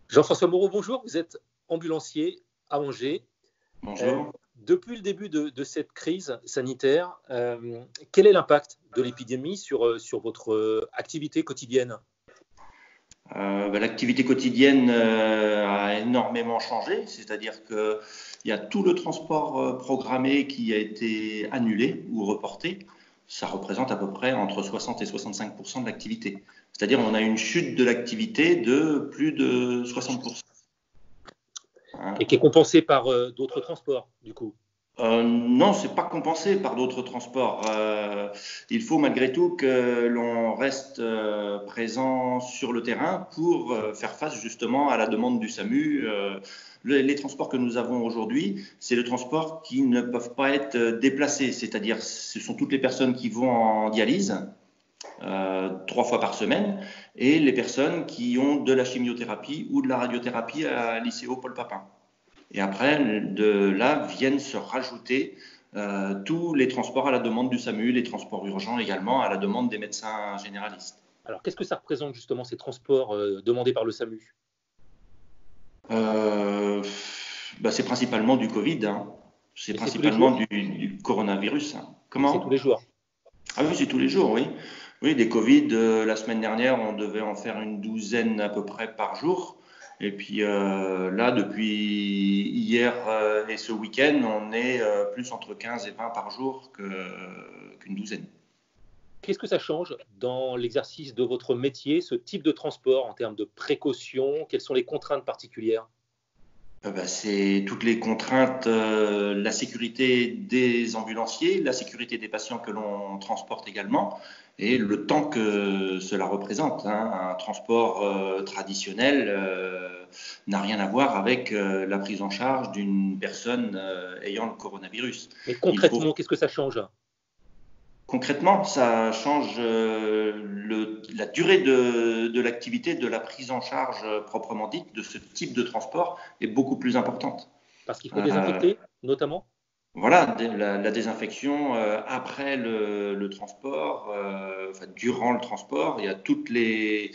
Jean-François Moreau, bonjour. Vous êtes ambulancier à Angers. Bonjour. Depuis le début de cette crise sanitaire, quel est l'impact de l'épidémie sur votre activité quotidienne? L'activité quotidienne a énormément changé, c'est-à-dire qu'il y a tout le transport programmé qui a été annulé ou reporté. Ça représente à peu près entre 60 et 65% de l'activité. C'est-à-dire on a une chute de l'activité de plus de 60%. Et qui est compensée par d'autres transports, du coup? Non, c'est pas compensé par d'autres transports. Il faut malgré tout que l'on reste présent sur le terrain pour faire face justement à la demande du SAMU. Les transports que nous avons aujourd'hui, c'est le transport qui ne peuvent pas être déplacés, c'est-à-dire ce sont toutes les personnes qui vont en dialyse 3 fois par semaine et les personnes qui ont de la chimiothérapie ou de la radiothérapie à l'ICO Paul Papin. Et après, de là viennent se rajouter tous les transports à la demande du SAMU, les transports urgents également à la demande des médecins généralistes. Alors, qu'est-ce que ça représente justement ces transports demandés par le SAMU? C'est principalement du Covid, hein. C'est principalement du coronavirus. Hein. Comment? C'est tous les jours. Ah oui, c'est tous les jours, oui. Oui, des Covid, la semaine dernière, on devait en faire une douzaine à peu près par jour. Et puis là, depuis hier et ce week-end, on est plus entre 15 et 20 par jour qu'une douzaine. Qu'est-ce que ça change dans l'exercice de votre métier, ce type de transport en termes de précaution? Quelles sont les contraintes particulières? C'est toutes les contraintes, la sécurité des ambulanciers, la sécurité des patients que l'on transporte également, et le temps que cela représente. Hein. Un transport traditionnel n'a rien à voir avec la prise en charge d'une personne ayant le coronavirus. Mais concrètement, qu'est-ce que ça change? Concrètement, ça change la durée de l'activité, de la prise en charge proprement dite de ce type de transport est beaucoup plus importante. Parce qu'il faut désinfecter, notamment? Voilà, la désinfection après le transport, durant le transport, il y a toutes les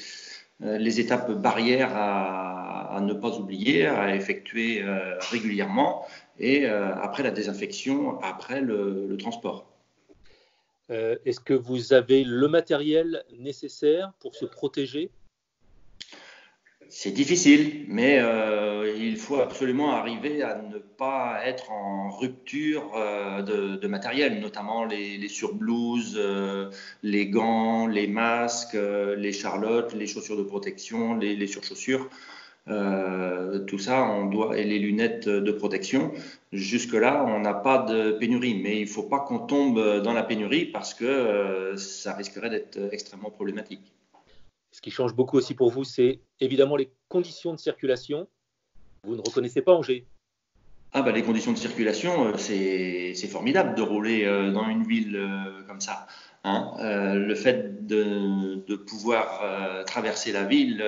étapes barrières à ne pas oublier, à effectuer régulièrement, et après la désinfection, après le transport. Est-ce que vous avez le matériel nécessaire pour se protéger? C'est difficile, mais il faut absolument arriver à ne pas être en rupture de matériel, notamment les surblouses, les gants, les masques, les charlottes, les chaussures de protection, les surchaussures. Tout ça, et les lunettes de protection. Jusque-là, on n'a pas de pénurie, mais il ne faut pas qu'on tombe dans la pénurie parce que ça risquerait d'être extrêmement problématique. Ce qui change beaucoup aussi pour vous, c'est évidemment les conditions de circulation. Vous ne reconnaissez pas Angers. Les conditions de circulation, c'est formidable de rouler dans une ville comme ça. Hein. Le fait de pouvoir traverser la ville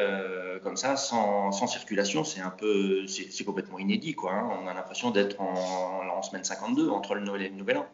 comme ça, sans circulation, c'est complètement inédit, quoi. Hein. On a l'impression d'être en semaine 52, entre le Noël et le Nouvel An.